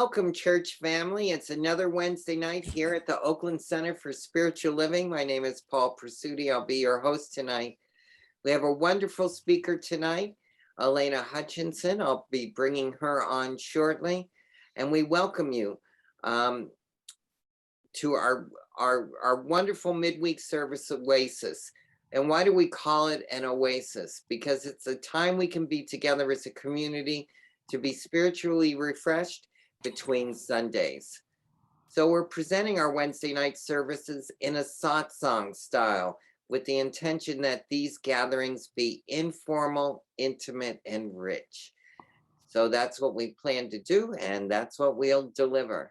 Welcome, church family. It's another Wednesday night here at the Oakland Center for Spiritual Living. My name is Paul Presutti. I'll be your host tonight. We have a wonderful speaker tonight, Alena Hutchinson. I'll be bringing her on shortly. And we welcome you to our wonderful midweek service Oasis. And why do we call it an oasis? Because it's a time we can be together as a community to be spiritually refreshed between Sundays. So we're presenting our Wednesday night services in a satsang style with the intention that these gatherings be informal, intimate, and rich. So that's what we plan to do, and that's what we'll deliver.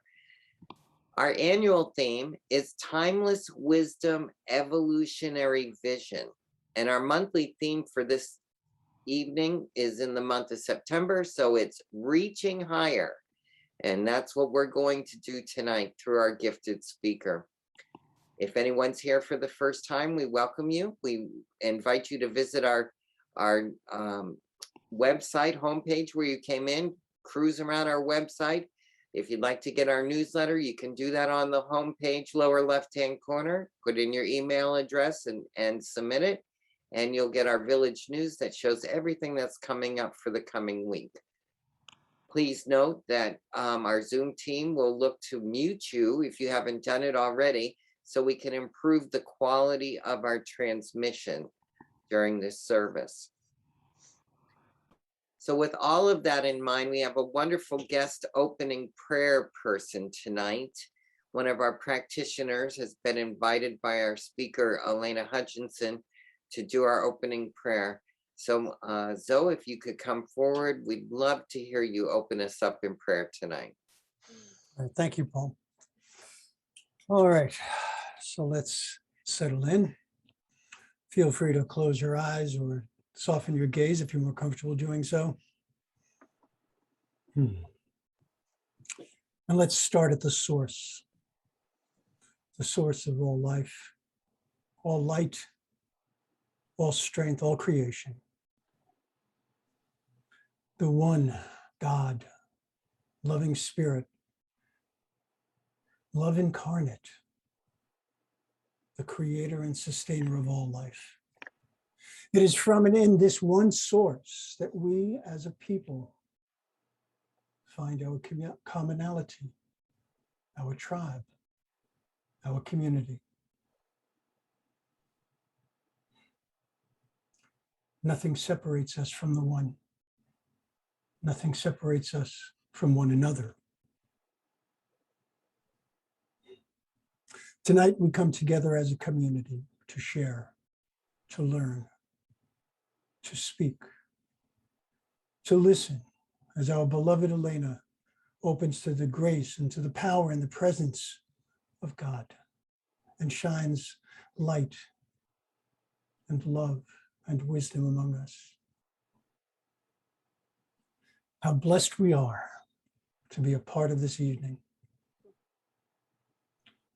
Our annual theme is Timeless Wisdom, Evolutionary Vision. And our monthly theme for this evening is in the month of September, so it's Reaching Higher. And that's what we're going to do tonight through our gifted speaker. If anyone's here for the first time, we welcome you. We invite you to visit our website homepage where you came in, cruise around our website. If you'd like to get our newsletter, you can do that on the homepage, lower left-hand corner. Put in your email address and submit it, and you'll get our village news that shows everything that's coming up for the coming week. Please note that our Zoom team will look to mute you if you haven't done it already, so we can improve the quality of our transmission during this service. So with all of that in mind, we have a wonderful guest opening prayer person tonight. One of our practitioners has been invited by our speaker, Alena Hutchinson, to do our opening prayer. So Zoe, if you could come forward, we'd love to hear you open us up in prayer tonight. All right, thank you, Paul. All right, so let's settle in. Feel free to close your eyes or soften your gaze if you're more comfortable doing so. And let's start at the source of all life, all light, all strength, all creation. The one God, loving spirit, love incarnate, the creator and sustainer of all life. It is from and in this one source that we as a people find our commonality, our tribe, our community. Nothing separates us from the one. Nothing separates us from one another. Tonight we come together as a community to share, to learn, to speak, to listen, as our beloved Alena opens to the grace and to the power and the presence of God and shines light and love and wisdom among us. How blessed we are to be a part of this evening.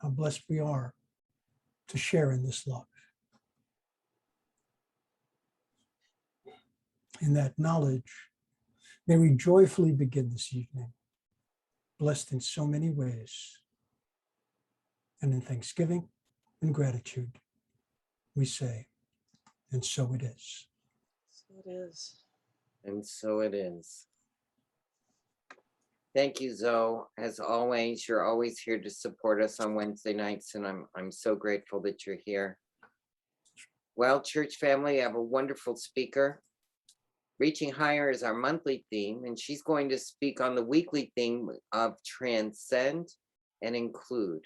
How blessed we are to share in this love. In that knowledge, may we joyfully begin this evening, blessed in so many ways. And in thanksgiving and gratitude, we say, and so it is. So it is. And so it is. Thank you, Zoe. As always, you're always here to support us on Wednesday nights, and I'm so grateful that you're here. Well, church family, I have a wonderful speaker. Reaching Higher is our monthly theme, and she's going to speak on the weekly theme of transcend and include.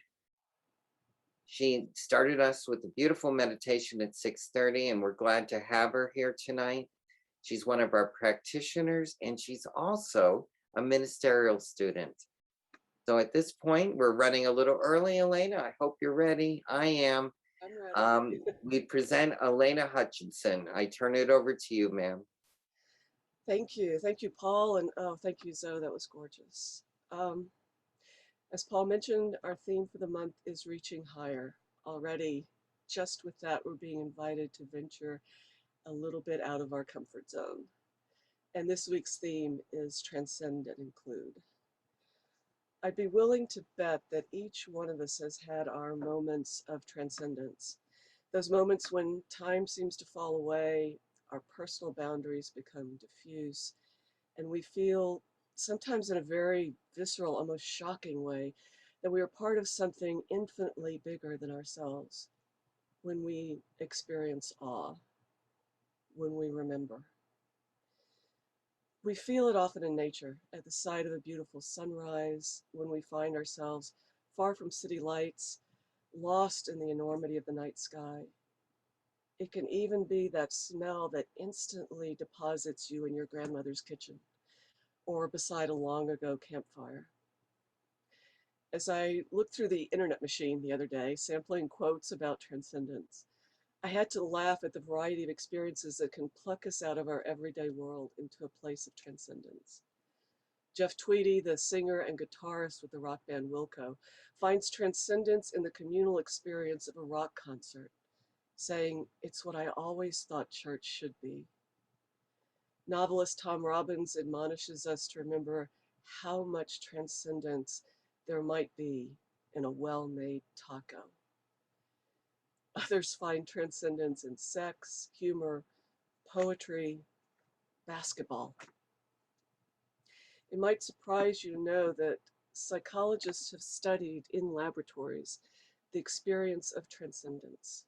She started us with a beautiful meditation at 6:30, and we're glad to have her here tonight. She's one of our practitioners, and she's also a ministerial student. So at this point, we're running a little early, Alena. I hope you're ready. I am. I'm ready. We present Alena Hutchinson. I turn it over to you, ma'am. Thank you, Paul, and thank you, Zoe. That was gorgeous. As Paul mentioned, our theme for the month is Reaching Higher. Already, just with that, we're being invited to venture a little bit out of our comfort zone. And this week's theme is Transcend and Include. I'd be willing to bet that each one of us has had our moments of transcendence. Those moments when time seems to fall away, our personal boundaries become diffuse, and we feel, sometimes in a very visceral, almost shocking way, that we are part of something infinitely bigger than ourselves. When we experience awe, when we remember. We feel it often in nature, at the sight of a beautiful sunrise, when we find ourselves far from city lights, lost in the enormity of the night sky. It can even be that smell that instantly deposits you in your grandmother's kitchen or beside a long ago campfire. As I looked through the internet machine the other day, sampling quotes about transcendence, I had to laugh at the variety of experiences that can pluck us out of our everyday world into a place of transcendence. Jeff Tweedy, the singer and guitarist with the rock band Wilco, finds transcendence in the communal experience of a rock concert, saying, "It's what I always thought church should be." Novelist Tom Robbins admonishes us to remember how much transcendence there might be in a well-made taco. Others find transcendence in sex, humor, poetry, basketball. It might surprise you to know that psychologists have studied in laboratories the experience of transcendence.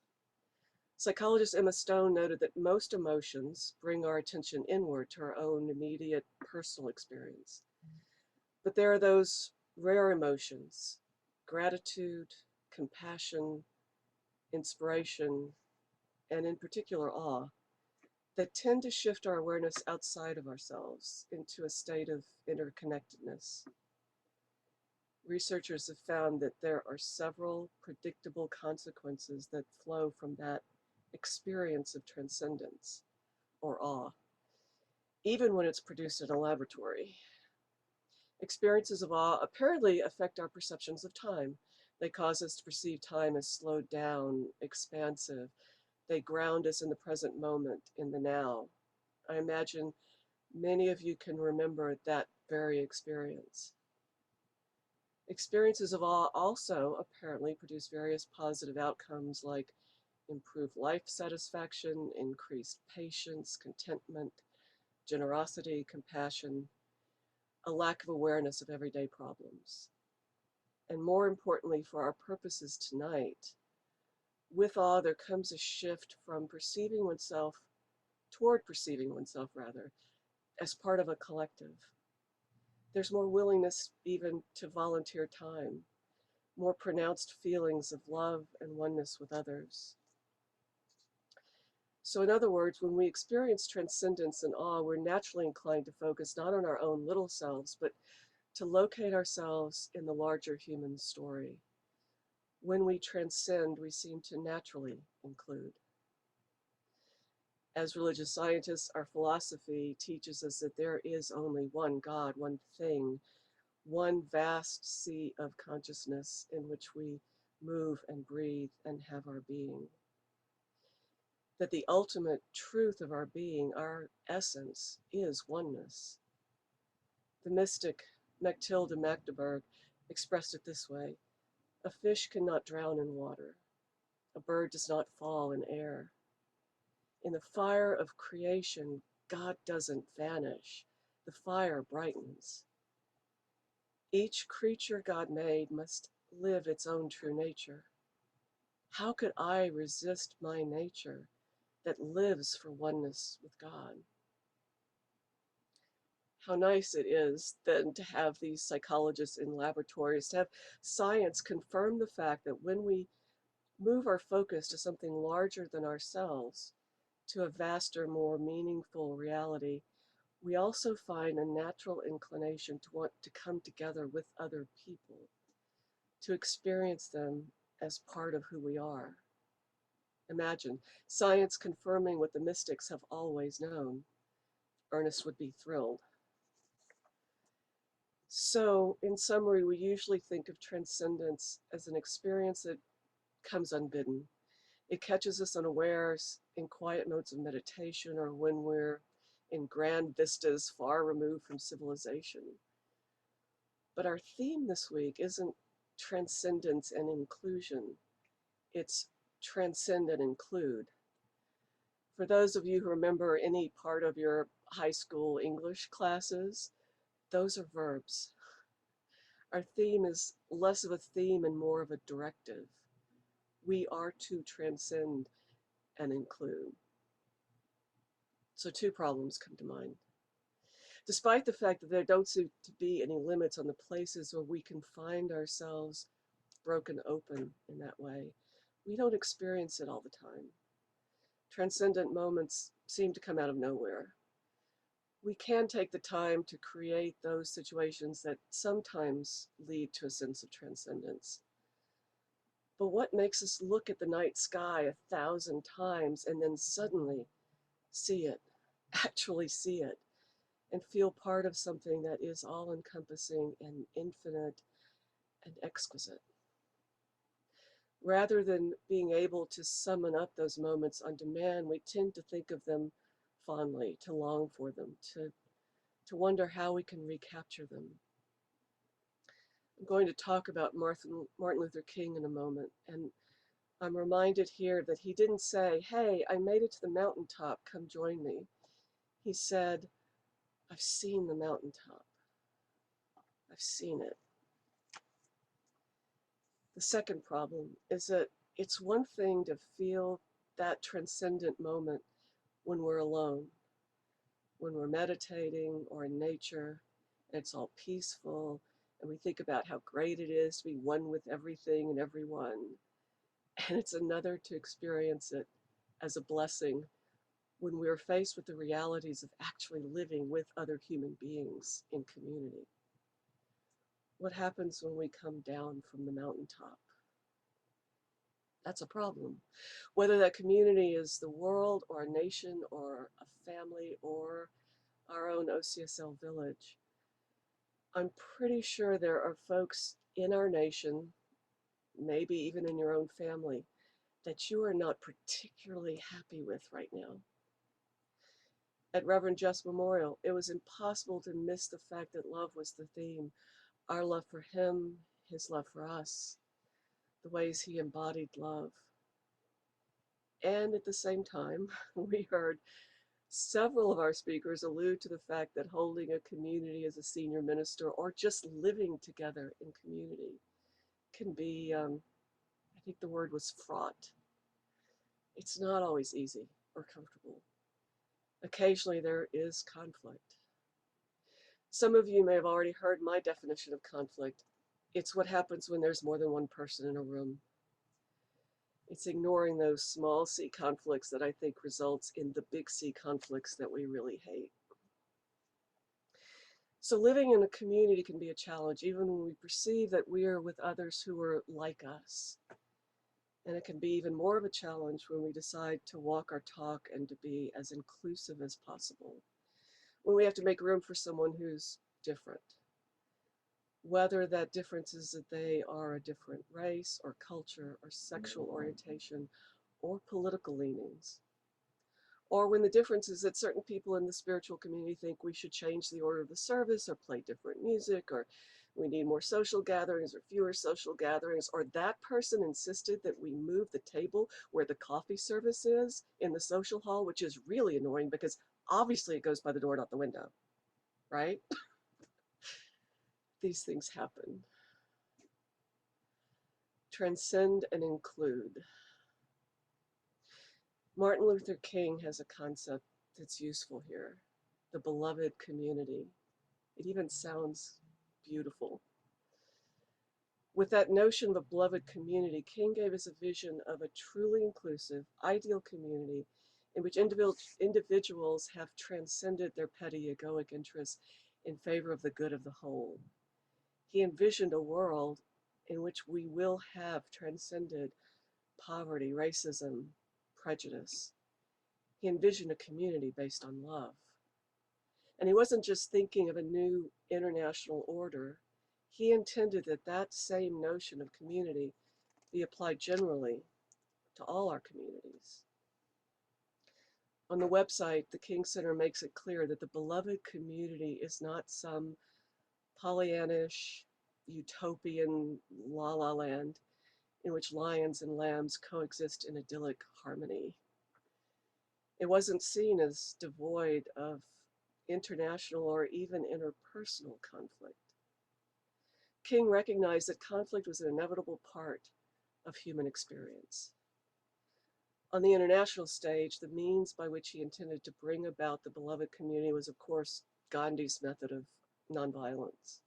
Psychologist Emma Stone noted that most emotions bring our attention inward to our own immediate personal experience. But there are those rare emotions, gratitude, compassion, inspiration, and in particular awe, that tend to shift our awareness outside of ourselves into a state of interconnectedness. Researchers have found that there are several predictable consequences that flow from that experience of transcendence or awe, even when it's produced in a laboratory. Experiences of awe apparently affect our perceptions of time. They cause us to perceive time as slowed down, expansive. They ground us in the present moment, in the now. I imagine many of you can remember that very experience. Experiences of awe also apparently produce various positive outcomes like improved life satisfaction, increased patience, contentment, generosity, compassion, a lack of awareness of everyday problems. And more importantly, for our purposes tonight, with awe there comes a shift from perceiving oneself toward perceiving oneself, rather, as part of a collective. There's more willingness even to volunteer time, more pronounced feelings of love and oneness with others. So in other words, when we experience transcendence and awe, we're naturally inclined to focus not on our own little selves, but to locate ourselves in the larger human story. When we transcend, we seem to naturally include. As religious scientists, our philosophy teaches us that there is only one God, one thing, one vast sea of consciousness in which we move and breathe and have our being. That the ultimate truth of our being, our essence, is oneness. The mystic Matilda Magdeburg expressed it this way: a fish cannot drown in water. A bird does not fall in air. In the fire of creation, God doesn't vanish. The fire brightens. Each creature God made must live its own true nature. How could I resist my nature that lives for oneness with God? How nice it is then to have these psychologists in laboratories, to have science confirm the fact that when we move our focus to something larger than ourselves, to a vaster, more meaningful reality, we also find a natural inclination to want to come together with other people, to experience them as part of who we are. Imagine science confirming what the mystics have always known. Ernest would be thrilled. So, in summary, we usually think of transcendence as an experience that comes unbidden. It catches us unawares in quiet modes of meditation or when we're in grand vistas far removed from civilization. But our theme this week isn't transcendence and inclusion, it's transcend and include. For those of you who remember any part of your high school English classes, those are verbs. Our theme is less of a theme and more of a directive. We are to transcend and include. So two problems come to mind. Despite the fact that there don't seem to be any limits on the places where we can find ourselves broken open in that way, we don't experience it all the time. Transcendent moments seem to come out of nowhere. We can take the time to create those situations that sometimes lead to a sense of transcendence. But what makes us look at the night sky 1,000 times and then suddenly see it, actually see it, and feel part of something that is all-encompassing and infinite and exquisite? Rather than being able to summon up those moments on demand, we tend to think of them fondly, to long for them, to wonder how we can recapture them. I'm going to talk about Martin Luther King in a moment, and I'm reminded here that he didn't say, "Hey, I made it to the mountaintop, come join me." He said, "I've seen the mountaintop. I've seen it." The second problem is that it's one thing to feel that transcendent moment when we're alone, when we're meditating or in nature, and it's all peaceful, and we think about how great it is to be one with everything and everyone. And it's another to experience it as a blessing when we're faced with the realities of actually living with other human beings in community. What happens when we come down from the mountaintop? That's a problem. Whether that community is the world or a nation or a family or our own OCSL village, I'm pretty sure there are folks in our nation, maybe even in your own family, that you are not particularly happy with right now. At Reverend Just Memorial, it was impossible to miss the fact that love was the theme. Our love for him, his love for us, the ways he embodied love. And at the same time, we heard several of our speakers allude to the fact that holding a community as a senior minister or just living together in community can be, I think the word was fraught. It's not always easy or comfortable. Occasionally there is conflict. Some of you may have already heard my definition of conflict. It's what happens when there's more than one person in a room. It's ignoring those small C conflicts that I think results in the big C conflicts that we really hate. So living in a community can be a challenge, even when we perceive that we are with others who are like us. And it can be even more of a challenge when we decide to walk our talk and to be as inclusive as possible, when we have to make room for someone who's different. Whether that difference is that they are a different race or culture or sexual orientation or political leanings. Or when the difference is that certain people in the spiritual community think we should change the order of the service or play different music, or we need more social gatherings or fewer social gatherings, or that person insisted that we move the table where the coffee service is in the social hall, which is really annoying because obviously it goes by the door, not the window, right? These things happen. Transcend and include. Martin Luther King has a concept that's useful here, the beloved community. It even sounds beautiful. With that notion of a beloved community, King gave us a vision of a truly inclusive, ideal community in which individuals have transcended their petty egoic interests in favor of the good of the whole. He envisioned a world in which we will have transcended poverty, racism, prejudice. He envisioned a community based on love. And he wasn't just thinking of a new international order. He intended that that same notion of community be applied generally to all our communities. On the website, the King Center makes it clear that the beloved community is not some Pollyannish, utopian la la land in which lions and lambs coexist in idyllic harmony. It wasn't seen as devoid of international or even interpersonal conflict. King recognized that conflict was an inevitable part of human experience. On the international stage, the means by which he intended to bring about the beloved community was, of course, Gandhi's method of nonviolence.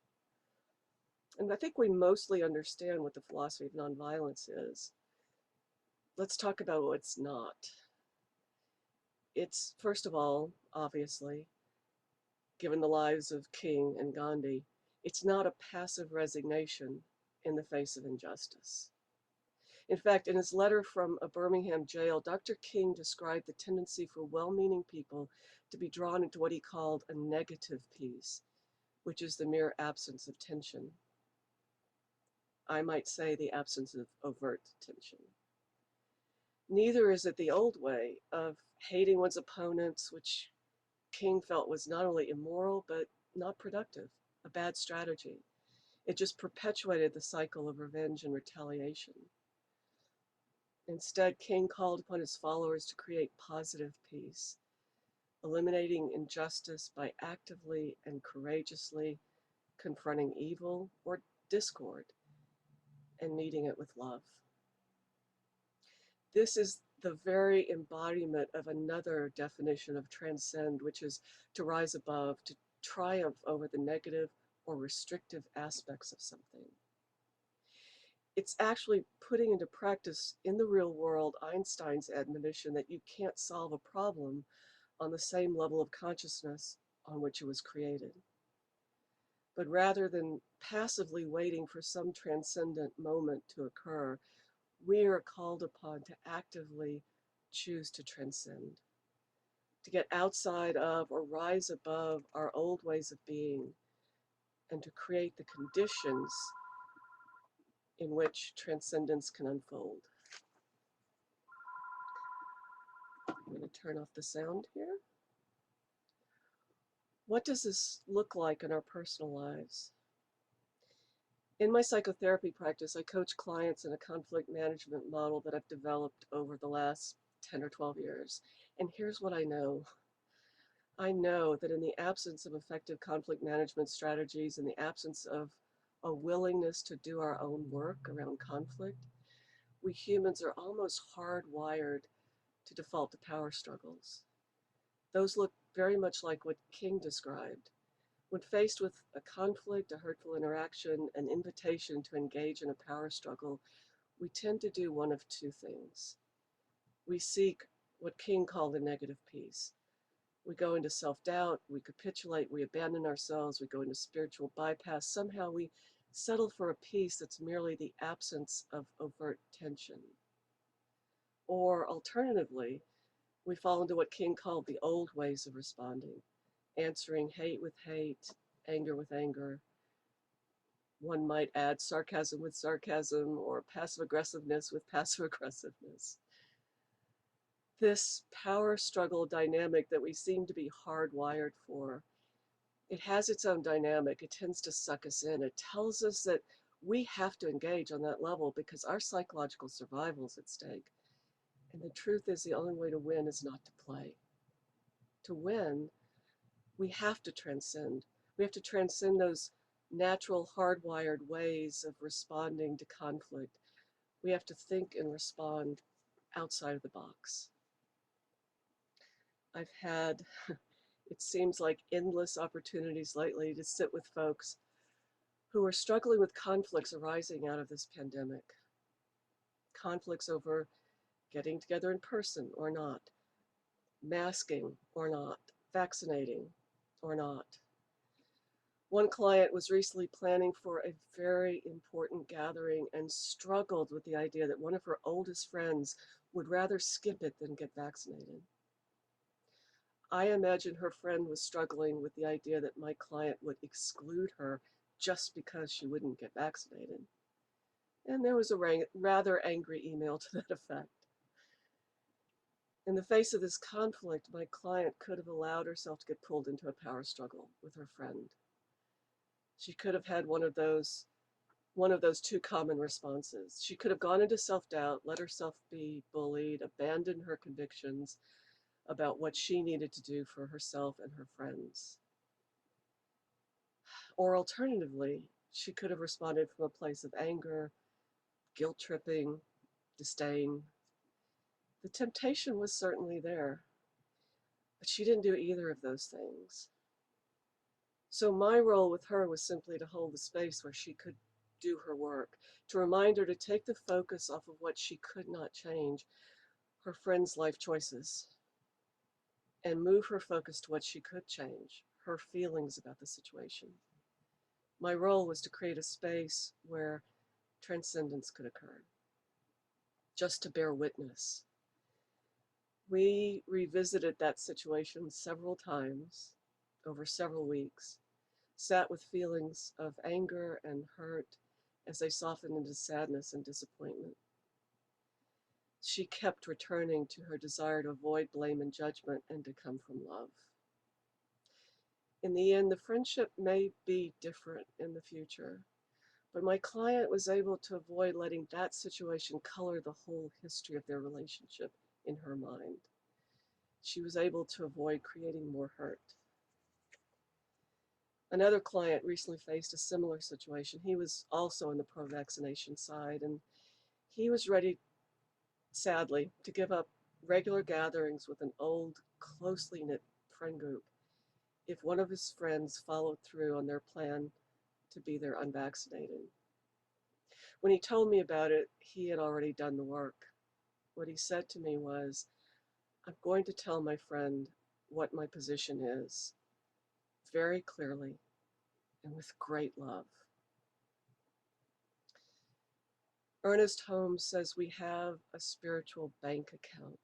And I think we mostly understand what the philosophy of nonviolence is. Let's talk about what it's not. It's, first of all, obviously, given the lives of King and Gandhi, it's not a passive resignation in the face of injustice. In fact, in his letter from a Birmingham jail, Dr. King described the tendency for well-meaning people to be drawn into what he called a negative peace, which is the mere absence of tension. I might say the absence of overt tension. Neither is it the old way of hating one's opponents, which King felt was not only immoral, but not productive, a bad strategy. It just perpetuated the cycle of revenge and retaliation. Instead, King called upon his followers to create positive peace, eliminating injustice by actively and courageously confronting evil or discord and meeting it with love. This is the very embodiment of another definition of transcend, which is to rise above, to triumph over the negative or restrictive aspects of something. It's actually putting into practice in the real world Einstein's admonition that you can't solve a problem on the same level of consciousness on which it was created. But rather than passively waiting for some transcendent moment to occur, we are called upon to actively choose to transcend, to get outside of or rise above our old ways of being, and to create the conditions in which transcendence can unfold. I'm going to turn off the sound here. What does this look like in our personal lives? In my psychotherapy practice, I coach clients in a conflict management model that I've developed over the last 10 or 12 years. And here's what I know. I know that in the absence of effective conflict management strategies, in the absence of a willingness to do our own work around conflict, we humans are almost hardwired to default to power struggles. Those look very much like what King described. When faced with a conflict, a hurtful interaction, an invitation to engage in a power struggle, we tend to do one of two things. We seek what King called a negative peace. We go into self-doubt, we capitulate, we abandon ourselves, we go into spiritual bypass. Somehow we settle for a peace that's merely the absence of overt tension. Or alternatively, we fall into what King called the old ways of responding, answering hate with hate, anger with anger. One might add sarcasm with sarcasm or passive aggressiveness with passive aggressiveness. This power struggle dynamic that we seem to be hardwired for, it has its own dynamic. It tends to suck us in. It tells us that we have to engage on that level because our psychological survival is at stake. And the truth is, the only way to win is not to play. To win, we have to transcend. We have to transcend those natural, hardwired ways of responding to conflict. We have to think and respond outside of the box. I've had, it seems like endless opportunities lately to sit with folks who are struggling with conflicts arising out of this pandemic. Conflicts over getting together in person or not, masking or not, vaccinating or not. One client was recently planning for a very important gathering and struggled with the idea that one of her oldest friends would rather skip it than get vaccinated. I imagine her friend was struggling with the idea that my client would exclude her just because she wouldn't get vaccinated. And there was a rather angry email to that effect. In the face of this conflict, my client could have allowed herself to get pulled into a power struggle with her friend. She could have had one of those one of those two common responses. She could have gone into self-doubt, let herself be bullied, abandoned her convictions about what she needed to do for herself and her friends. Or alternatively, she could have responded from a place of anger, guilt tripping, disdain. The temptation was certainly there, but she didn't do either of those things. So my role with her was simply to hold the space where she could do her work, to remind her to take the focus off of what she could not change, her friend's life choices, and move her focus to what she could change, her feelings about the situation. My role was to create a space where transcendence could occur, just to bear witness. We revisited that situation several times over several weeks, sat with feelings of anger and hurt as they softened into sadness and disappointment. She kept returning to her desire to avoid blame and judgment and to come from love. In the end, the friendship may be different in the future, but my client was able to avoid letting that situation color the whole history of their relationship in her mind. She was able to avoid creating more hurt. Another client recently faced a similar situation. He was also on the pro-vaccination side, and he was ready, sadly, to give up regular gatherings with an old, closely knit friend group if one of his friends followed through on their plan to be there unvaccinated. When he told me about it, he had already done the work. What he said to me was, I'm going to tell my friend what my position is, very clearly and with great love. Ernest Holmes says we have a spiritual bank account,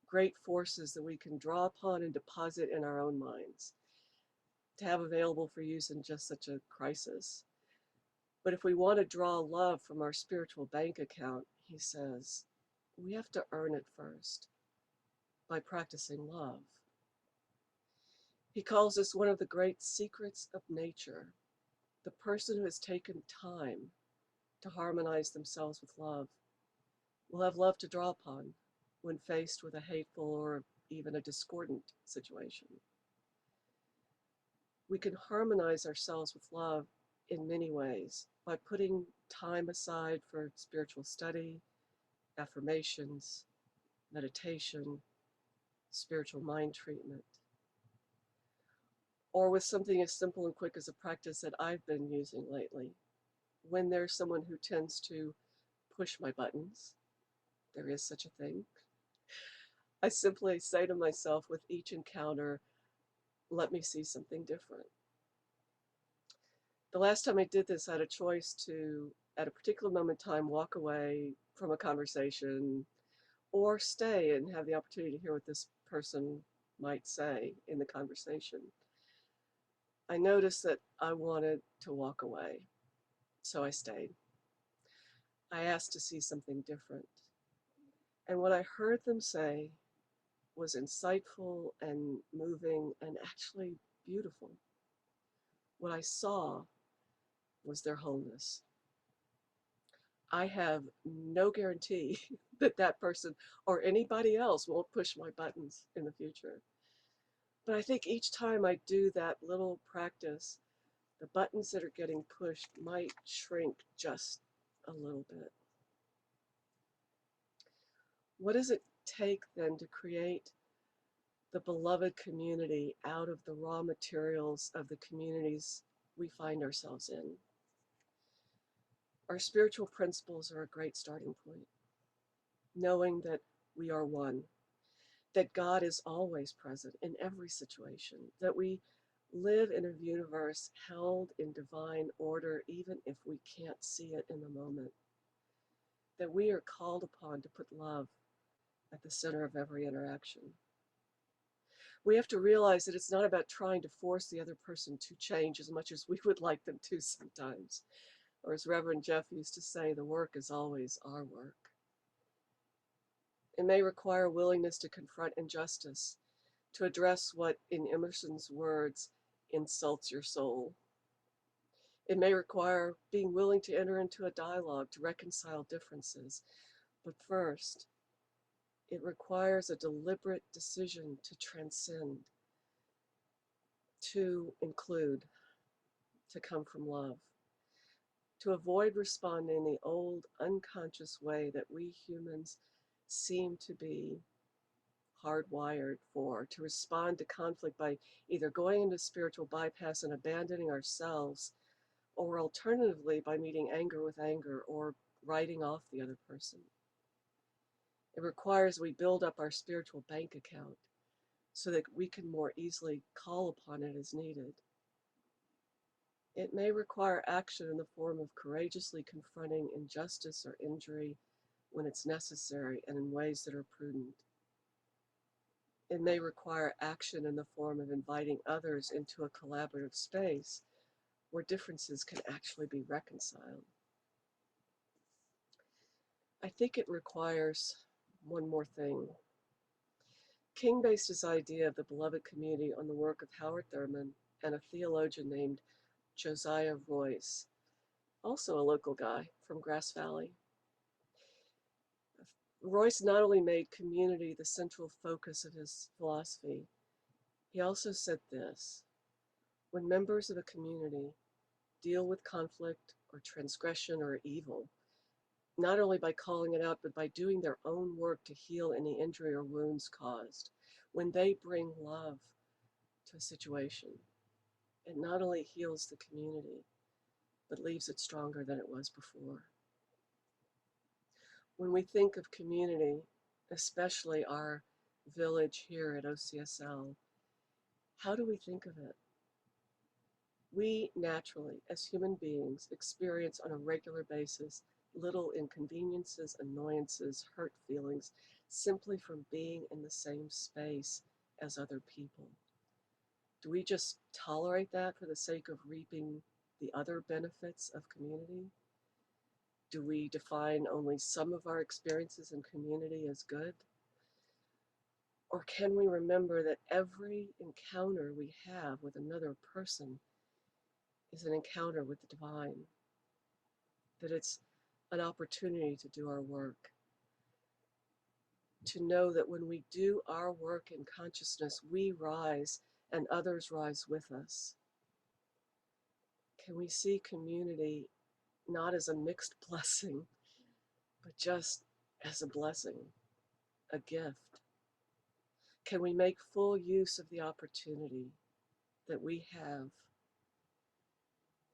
great forces that we can draw upon and deposit in our own minds to have available for use in just such a crisis. But if we want to draw love from our spiritual bank account, he says, we have to earn it first by practicing love. He calls this one of the great secrets of nature. The person who has taken time to harmonize themselves with love will have love to draw upon when faced with a hateful or even a discordant situation. We can harmonize ourselves with love in many ways by putting time aside for spiritual study, affirmations, meditation, spiritual mind treatment, or with something as simple and quick as a practice that I've been using lately. When there's someone who tends to push my buttons, there is such a thing, I simply say to myself with each encounter, let me see something different. The last time I did this, I had a choice to, at a particular moment in time, walk away from a conversation or stay and have the opportunity to hear what this person might say in the conversation. I noticed that I wanted to walk away, so I stayed. I asked to see something different. And what I heard them say was insightful and moving and actually beautiful. What I saw was their wholeness. I have no guarantee that that person or anybody else won't push my buttons in the future. But I think each time I do that little practice, the buttons that are getting pushed might shrink just a little bit. What does it take then to create the beloved community out of the raw materials of the communities we find ourselves in? Our spiritual principles are a great starting point. Knowing that we are one, that God is always present in every situation, that we live in a universe held in divine order, even if we can't see it in the moment, that we are called upon to put love at the center of every interaction. We have to realize that it's not about trying to force the other person to change as much as we would like them to sometimes. Or as Reverend Jeff used to say, the work is always our work. It may require willingness to confront injustice, to address what, in Emerson's words, insults your soul. It may require being willing to enter into a dialogue to reconcile differences. But first, it requires a deliberate decision to transcend, to include, to come from love, to avoid responding the old unconscious way that we humans seem to be hardwired for, to respond to conflict by either going into spiritual bypass and abandoning ourselves, or alternatively by meeting anger with anger or writing off the other person. It requires we build up our spiritual bank account so that we can more easily call upon it as needed. It may require action in the form of courageously confronting injustice or injury when it's necessary and in ways that are prudent. It may require action in the form of inviting others into a collaborative space where differences can actually be reconciled. I think it requires one more thing. King based his idea of the beloved community on the work of Howard Thurman and a theologian named Josiah Royce, also a local guy from Grass Valley. Royce not only made community the central focus of his philosophy, he also said this: when members of a community deal with conflict or transgression or evil, not only by calling it out, but by doing their own work to heal any injury or wounds caused, when they bring love to a situation, it not only heals the community, but leaves it stronger than it was before. When we think of community, especially our village here at OCSL, how do we think of it? We naturally, as human beings, experience on a regular basis little inconveniences, annoyances, hurt feelings, simply from being in the same space as other people. Do we just tolerate that for the sake of reaping the other benefits of community? Do we define only some of our experiences in community as good? Or can we remember that every encounter we have with another person is an encounter with the divine? That it's an opportunity to do our work. To know that when we do our work in consciousness, we rise and others rise with us. Can we see community not as a mixed blessing, but just as a blessing, a gift? Can we make full use of the opportunity that we have,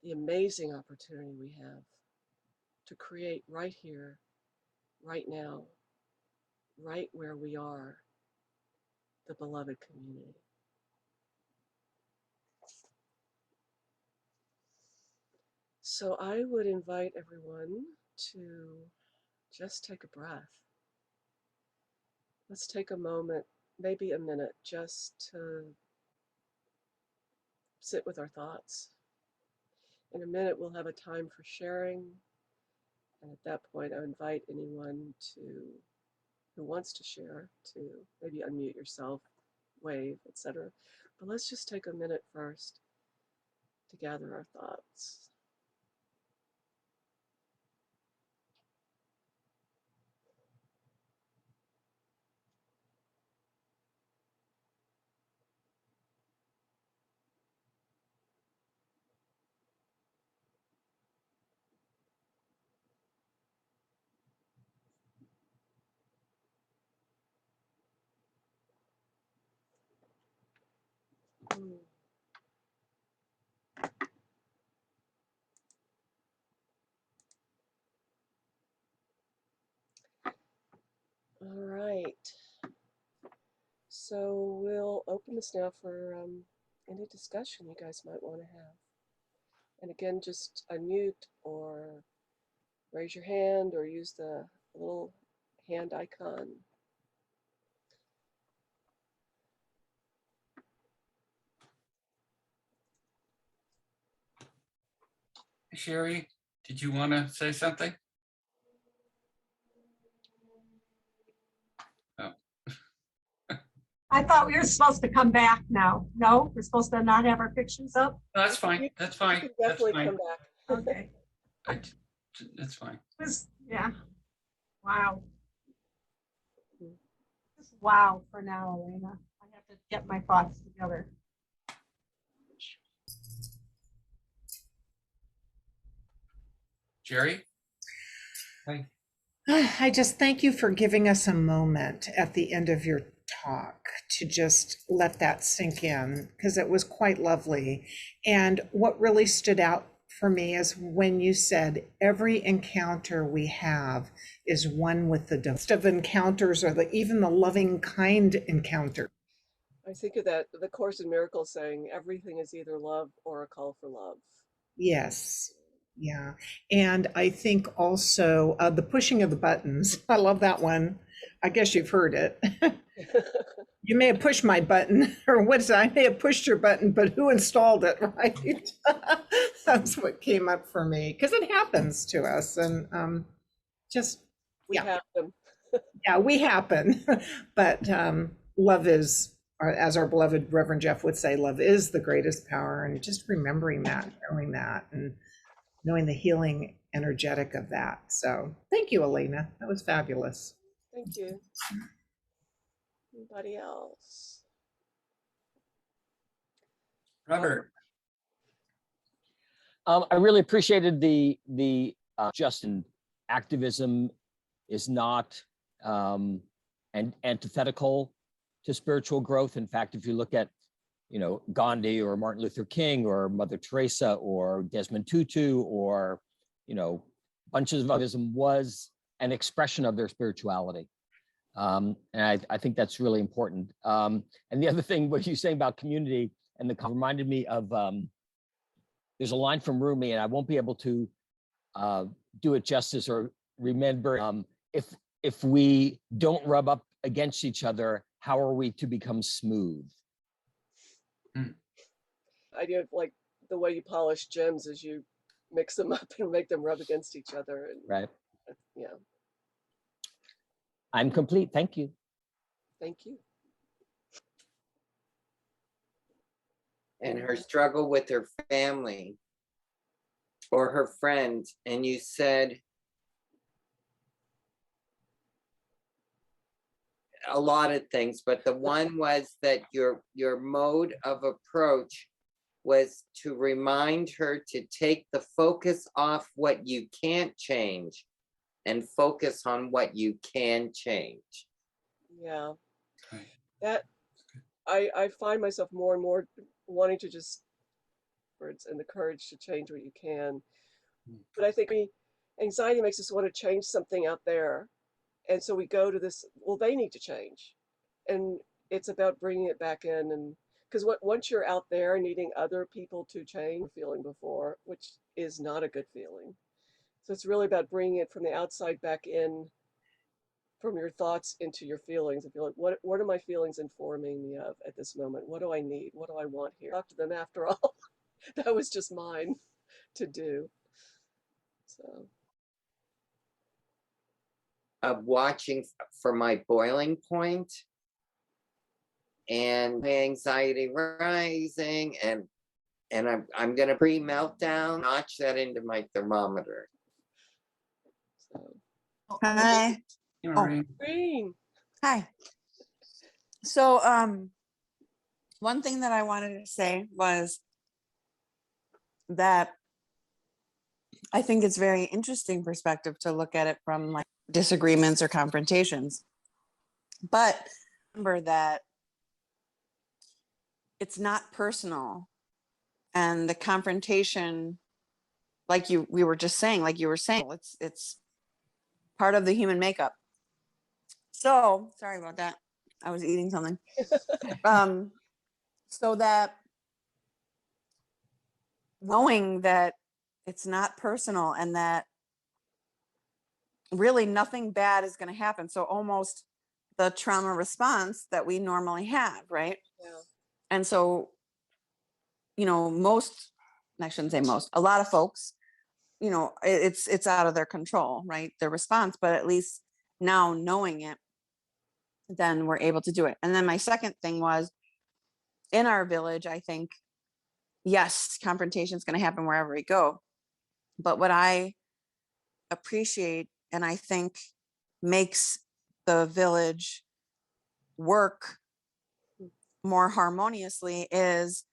the amazing opportunity we have to create right here, right now, right where we are, the beloved community? So I would invite everyone to just take a breath. Let's take a moment, maybe a minute, just to sit with our thoughts. In a minute, we'll have a time for sharing. And at that point, I invite anyone who wants to share to maybe unmute yourself, wave, etc. But let's just take a minute first to gather our thoughts. All right. So we'll open this now for any discussion you guys might want to have. And again, just unmute or raise your hand or use the little hand icon. Sherry, did you want to say something? Oh. I thought we were supposed to come back now. No, we're supposed to not have our pictures up? That's fine. That's fine. You can That's definitely fine. come back. Okay. That's fine. Yeah. Wow. Just wow for now, Alena. I have to get my thoughts together. Jerry? Hi. I just thank you for giving us a moment at the end of your talk to just let that sink in, because it was quite lovely. And what really stood out for me is when you said every encounter we have is one with the best of encounters, or even the loving kind encounter. I think of that, the Course in Miracles saying everything is either love or a call for love. Yes. Yeah. And I think also the pushing of the buttons. I love that one. I guess you've heard it. You may have pushed my button, or what is it? I may have pushed your button, but who installed it, right? That's what came up for me, because it happens to us. And just, We yeah. have them. Yeah, we happen. But love is, or as our beloved Reverend Jeff would say, love is the greatest power. And just remembering that, knowing that, and knowing the healing energetic of that. So thank you, Alena. That was fabulous. Thank you. Anybody else? Robert? I really appreciated the Justin activism is not antithetical to spiritual growth. In fact, if you look at, Gandhi or Martin Luther King or Mother Teresa or Desmond Tutu or, bunches of activism was an expression of their spirituality. And I think that's really important. And the other thing, what you saying about community and the reminded me of, there's a line from Rumi, and I won't be able to do it justice or remember. If we don't rub up against each other, how are we to become smooth? Idea of like the way you polish gems is you mix them up and make them rub against each other. And, Right. yeah. I'm complete. Thank you. Thank you. And her struggle with her family or her friends, and you said a lot of things, but the one was that your mode of approach was to remind her to take the focus off what you can't change and focus on what you can change. Yeah. Right. That I find myself more and more wanting to just and the courage to change what you can. But I think anxiety makes us want to change something out there. And so we go to this, well, they need to change. And it's about bringing it back in. And because once you're out there needing other people to change, feeling before, which is not a good feeling. So it's really about bringing it from the outside back in, from your thoughts into your feelings. And feel like, what are my feelings informing me of at this moment? What do I need? What do I want here? Talk to them after all. That was just mine to do. So. Of watching for my boiling point and my anxiety rising, and I'm gonna pre-meltdown, notch that into my thermometer. So. Hi. Green. Hi. So one thing that I wanted to say was that I think it's very interesting perspective to look at it from like disagreements or confrontations. But remember that it's not personal, and the confrontation, like we were just saying, like you were saying, it's part of the human makeup. So sorry about that. I was eating something. So that knowing that it's not personal and that really nothing bad is going to happen. So almost the trauma response that we normally have, right? Yeah. And so, I shouldn't say most, a lot of folks, it's out of their control, right? Their response, but at least now knowing it, then we're able to do it. And then my second thing was, in our village, I think, yes, confrontation is going to happen wherever we go. But what I appreciate, and I think makes the village work more harmoniously, is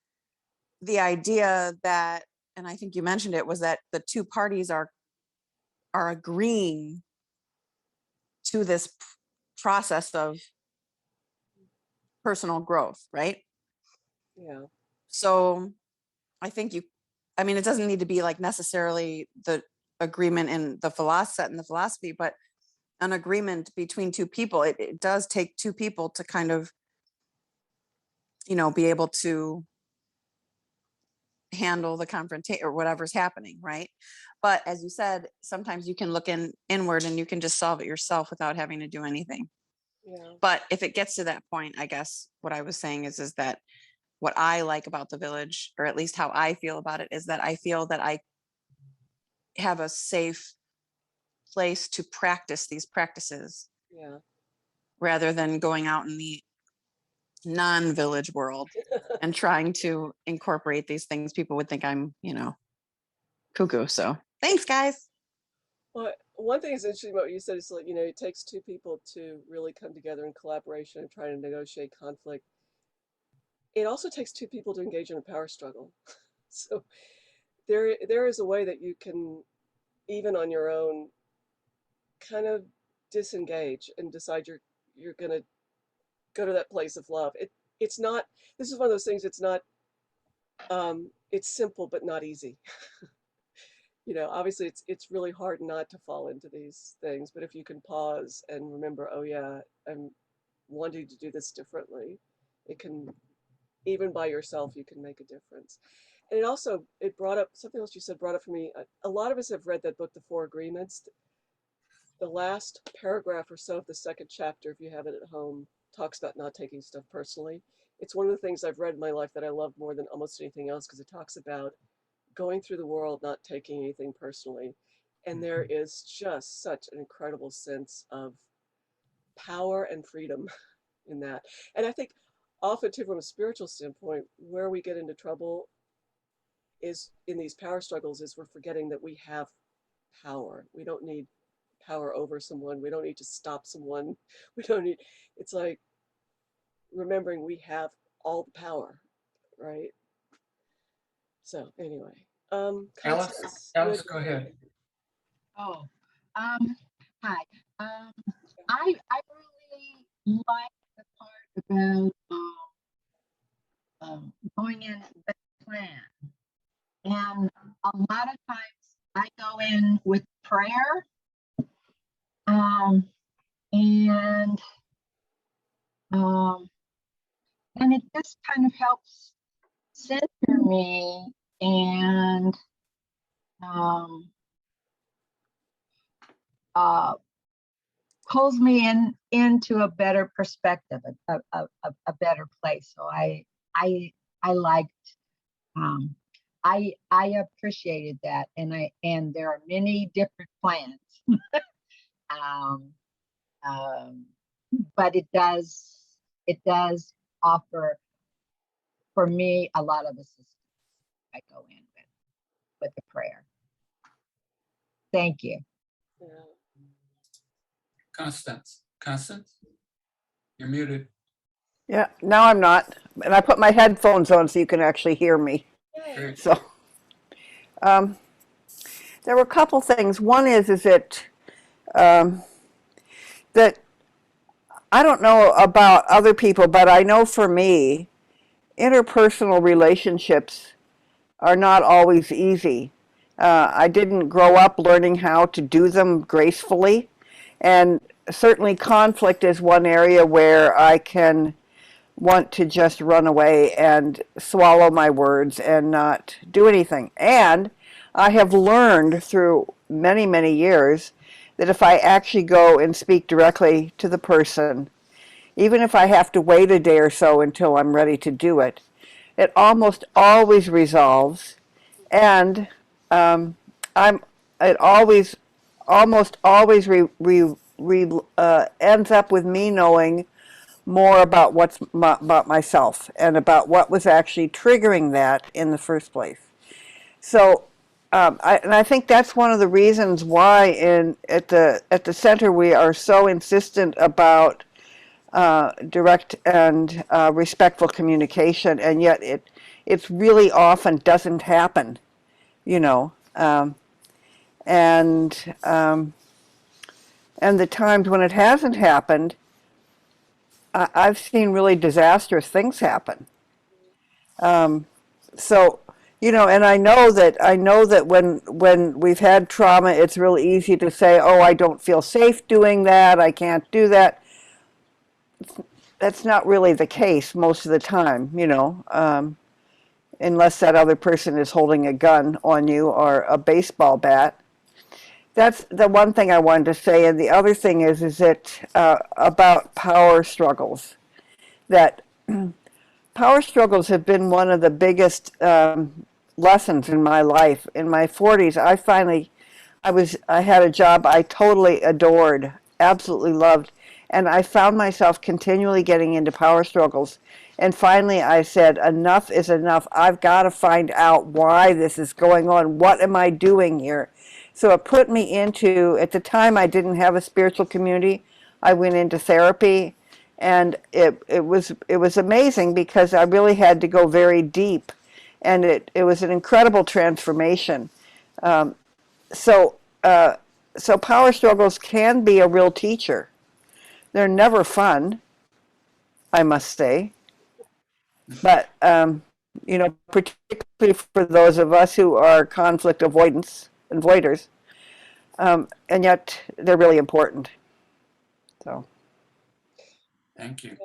the idea that, and I think you mentioned it, was that the two parties are agreeing to this process of personal growth, right? Yeah. So I think I mean, it doesn't need to be like necessarily the agreement in the philosophy, but an agreement between two people. It does take two people to kind of, be able to handle the confrontation or whatever's happening, right? But as you said, sometimes you can look inward and you can just solve it yourself without having to do anything. Yeah. But if it gets to that point, I guess what I was saying is that what I like about the village, or at least how I feel about it, is that I feel that I have a safe place to practice these practices, Yeah. rather than going out in the non-village world and trying to incorporate these things. People would think I'm, cuckoo. So thanks, guys. Well, one thing is interesting about what you said is, like, it takes two people to really come together in collaboration and try to negotiate conflict. It also takes two people to engage in a power struggle. So there is a way that you can, even on your own, kind of disengage and decide you're going to go to that place of love. It's not, this is one of those things, it's not, it's simple but not easy. Obviously it's really hard not to fall into these things, but if you can pause and remember, oh yeah, I'm wanting to do this differently, it can, even by yourself, you can make a difference. And it brought up something else you said, brought up for me. A lot of us have read that book, The Four Agreements. The last paragraph or so of the second chapter, if you have it at home, talks about not taking stuff personally. It's one of the things I've read in my life that I love more than almost anything else, because it talks about going through the world not taking anything personally. And there is just such an incredible sense of power and freedom in that. And I think often too, from a spiritual standpoint, where we get into trouble is in these power struggles, is we're forgetting that we have power. We don't need power over someone. We don't need to stop someone. We don't need, it's like remembering we have all the power, right? So anyway, Constance, you Alice, had- go ahead. Oh, hi. I really like the part about going in with a plan. And a lot of times I go in with prayer, and it just kind of helps center me and pulls me into a better perspective, a better place. So I liked, I appreciated that, and there are many different plans, um, but it does offer for me a lot of assistance. I go in with the prayer. Thank you. yeah. Constance, you're muted. Yeah, now I'm not. And I put my headphones on so you can actually hear me. Great. So there were a couple things. One is that that I don't know about other people, but I know for me, interpersonal relationships are not always easy. I didn't grow up learning how to do them gracefully. And certainly conflict is one area where I can want to just run away and swallow my words and not do anything. And I have learned through many, many years that if I actually go and speak directly to the person, even if I have to wait a day or so until I'm ready to do it, it almost always resolves. And it almost always ends up with me knowing more about about myself and about what was actually triggering that in the first place. So, I think that's one of the reasons why at the center we are so insistent about direct and respectful communication, and yet it's really often doesn't happen, you know. And the times when it hasn't happened, I've seen really disastrous things happen. So, you know, and I know that when we've had trauma, it's really easy to say, "Oh, I don't feel safe doing that. I can't do that." That's not really the case most of the time, you know, unless that other person is holding a gun on you or a baseball bat. That's the one thing I wanted to say. And the other thing is that about power struggles, that power struggles have been one of the biggest lessons in my life. In my 40s, I had a job I totally adored, absolutely loved, and I found myself continually getting into power struggles. And finally I said, enough is enough. I've got to find out why this is going on. What am I doing here? So it put me into, at the time I didn't have a spiritual community. I went into therapy, and it was amazing because I really had to go very deep, and it was an incredible transformation. So so power struggles can be a real teacher. They're never fun, I must say, but you know, particularly for those of us who are conflict avoiders, and yet they're really important. So Thank you.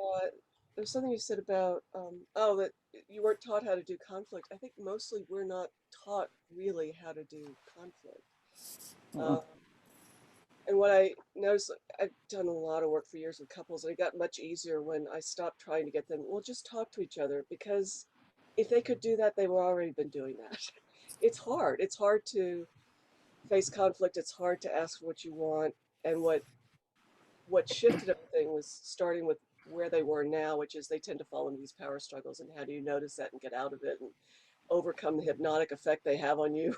There's something you said about, oh, that you weren't taught how to do conflict. I think mostly we're not taught really how to do conflict. Um, and what I noticed, I've done a lot of work for years with couples, and it got much easier when I stopped trying to get them, well, just talk to each other, because if they could do that, they were already been doing that. It's hard. It's hard to face conflict. It's hard to ask for what you want. And what shifted everything was starting with where they were now, which is they tend to fall into these power struggles. And how do you notice that and get out of it and overcome the hypnotic effect they have on you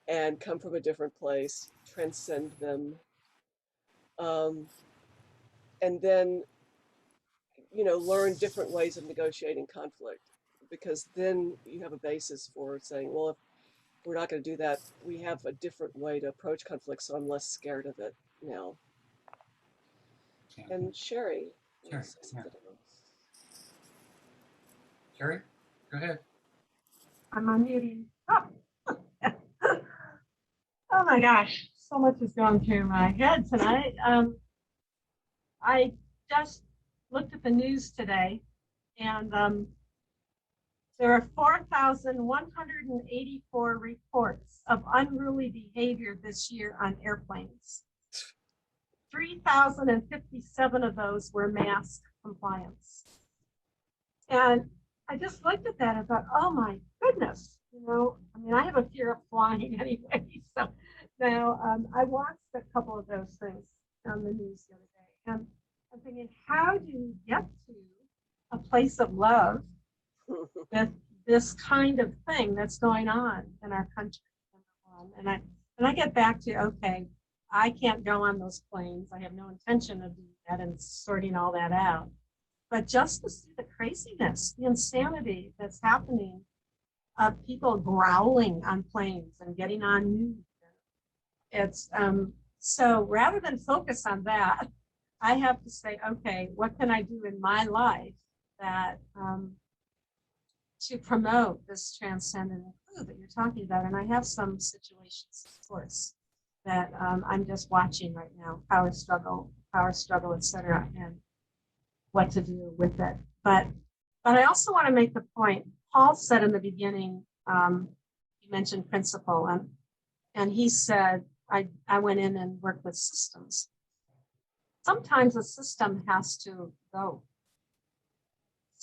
and come from a different place, transcend them, and then, you know, learn different ways of negotiating conflict, because then you have a basis for saying, well, if we're not going to do that, we have a different way to approach conflict, so I'm less scared of it now. Yeah. And Sherry, you Sherry, say yeah. something else. Sherry, go ahead. I'm unmuting. Oh. Oh my gosh, so much is going through my head tonight. I just looked at the news today, and there are 4,184 reports of unruly behavior this year on airplanes. 3,057 of those were mask compliance. And I just looked at that and thought, oh my goodness, you know, I mean, I have a fear of flying anyway. So now I watched a couple of those things on the news the other day. And I'm thinking, how do you get to a place of love with this kind of thing that's going on in our country? And I get back to, okay, I can't go on those planes. I have no intention of doing that and sorting all that out. But just to see the craziness, the insanity that's happening of people growling on planes and getting on news. It's so rather than focus on that, I have to say, okay, what can I do in my life that to promote this transcendent include that you're talking about? And I have some situations, of course, that I'm just watching right now, power struggle, etc., and what to do with it. But I also want to make the point, Paul said in the beginning, you mentioned principle, and he said, I went in and worked with systems. Sometimes a system has to go.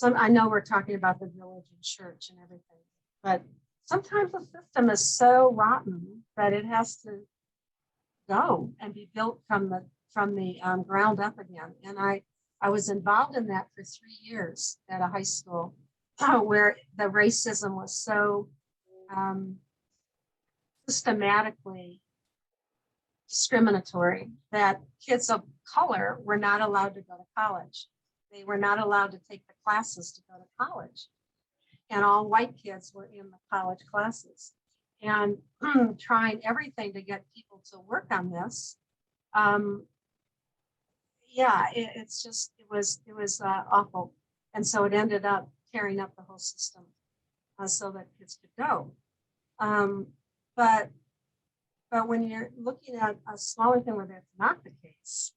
I know we're talking about the village and church and everything, but sometimes a system is so rotten that it has to go and be built from the ground up again. And I I was involved in that for 3 years at a high school where the racism was so systematically discriminatory that kids of color were not allowed to go to college. They were not allowed to take the classes to go to college. And all white kids were in the college classes. And trying everything to get people to work on this. It was awful. And so it ended up tearing up the whole system so that kids could go. But when you're looking at a smaller thing where that's not the case,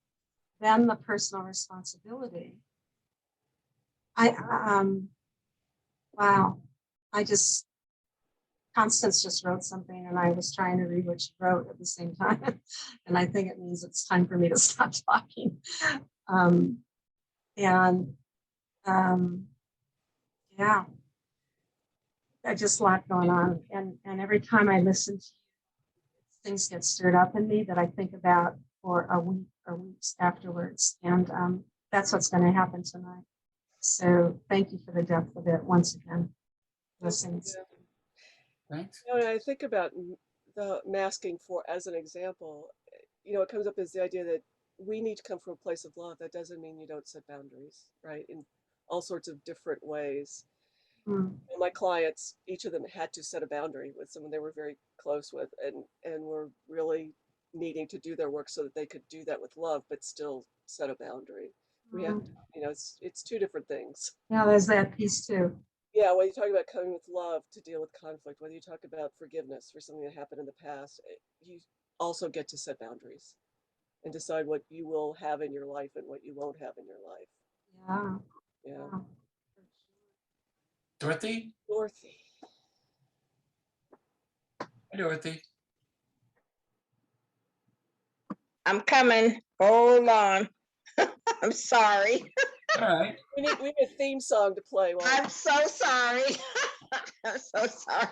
then the personal responsibility. Constance just wrote something and I was trying to read what she wrote at the same time. And I think it means it's time for me to stop talking. Just a lot going on. And every time I listen to you, things get stirred up in me that I think about for a week or weeks afterwards. And that's what's going to happen tonight. So thank you for the depth of it once again. Blessings. Thanks. You know, I think about the masking for as an example, you know, it comes up as the idea that we need to come from a place of love. That doesn't mean you don't set boundaries, right? In all sorts of different ways. Mm. My clients, each of them had to set a boundary with someone they were very close with and were really needing to do their work so that they could do that with love, but still set a boundary. We have, you know, it's two different things. Yeah, there's that piece too. Yeah, when you talk about coming with love to deal with conflict, whether you talk about forgiveness for something that happened in the past, you also get to set boundaries and decide what you will have in your life and what you won't have in your life. Yeah. Yeah. Dorothy? Dorothy. Hi, Dorothy. I'm coming. Hold on. I'm sorry. All right. We need a theme song to play. I'm so sorry. I'm so sorry.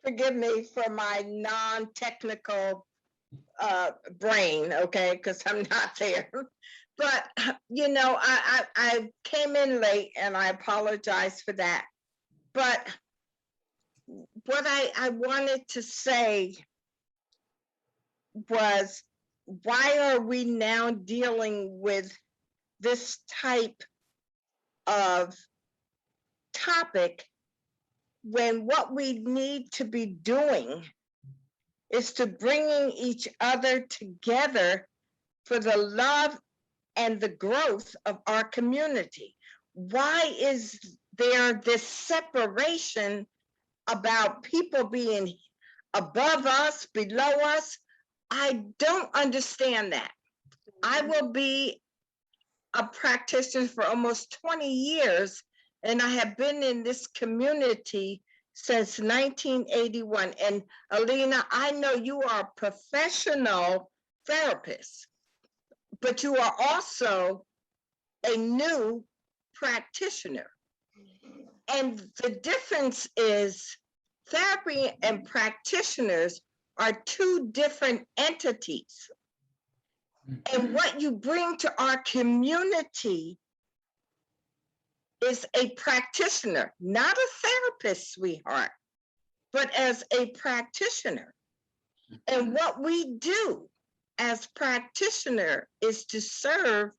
Forgive me for my non-technical brain, okay, because I'm not there. But, you know, I came in late and I apologize for that. But what I wanted to say was, why are we now dealing with this type of topic when what we need to be doing is to bringing each other together for the love and the growth of our community? Why is there this separation about people being above us, below us? I don't understand that. I will be a practitioner for almost 20 years, and I have been in this community since 1981. And Alena, I know you are a professional therapist, but you are also a new practitioner. And the difference is therapy and practitioners are two different entities. And what you bring to our community is a practitioner, not a therapist, sweetheart, but as a practitioner. And what we do as practitioner is to serve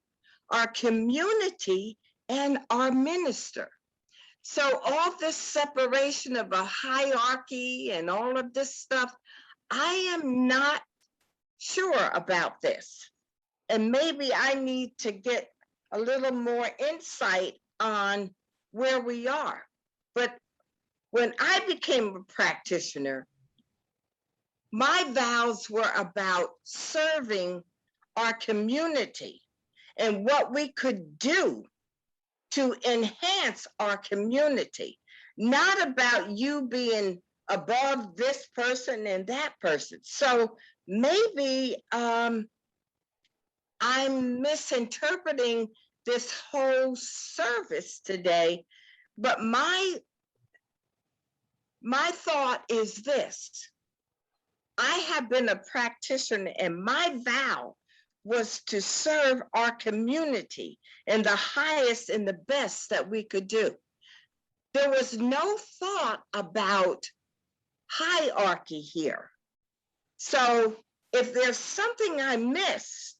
our community and our minister. So all this separation of a hierarchy and all of this stuff, I am not sure about this. And maybe I need to get a little more insight on where we are. But when I became a practitioner, my vows were about serving our community and what we could do to enhance our community, not about you being above this person and that person. So maybe I'm misinterpreting this whole service today, but my thought is this. I have been a practitioner and my vow was to serve our community in the highest and the best that we could do. There was no thought about hierarchy here. So if there's something I missed,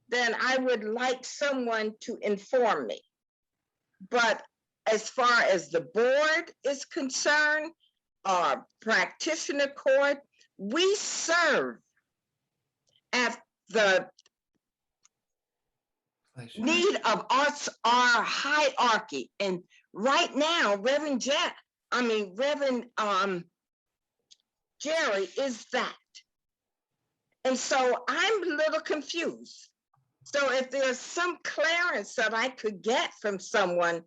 then I would like someone to inform me. But as far as the board is concerned, our practitioner court, we serve at the need of us, our hierarchy. And right now, Reverend Jerry is that. And so I'm a little confused. So if there's some clearance that I could get from someone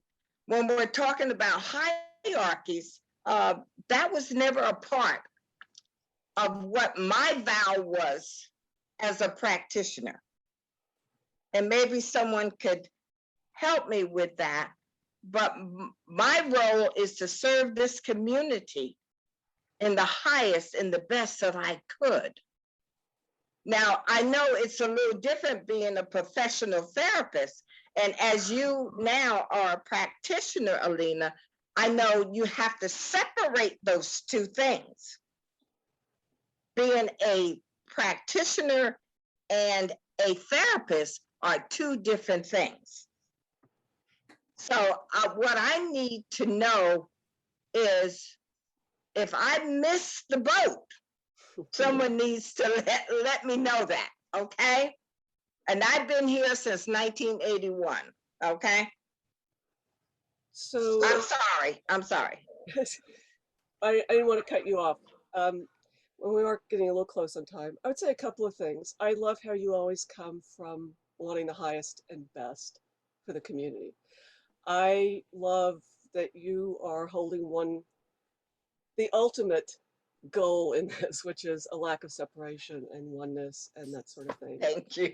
when we're talking about hierarchies, that was never a part of what my vow was as a practitioner. And maybe someone could help me with that. But my role is to serve this community in the highest and the best that I could. Now, I know it's a little different being a professional therapist. And as you now are a practitioner, Alena, I know you have to separate those two things. Being a practitioner and a therapist are two different things. So what I need to know is if I miss the boat, someone needs to let me know that, okay? And I've been here since 1981, okay? So I'm sorry. I didn't want to cut you off. When we are getting a little close on time, I would say a couple of things. I love how you always come from wanting the highest and best for the community. I love that you are holding the ultimate goal in this, which is a lack of separation and oneness and that sort of thing. Thank you.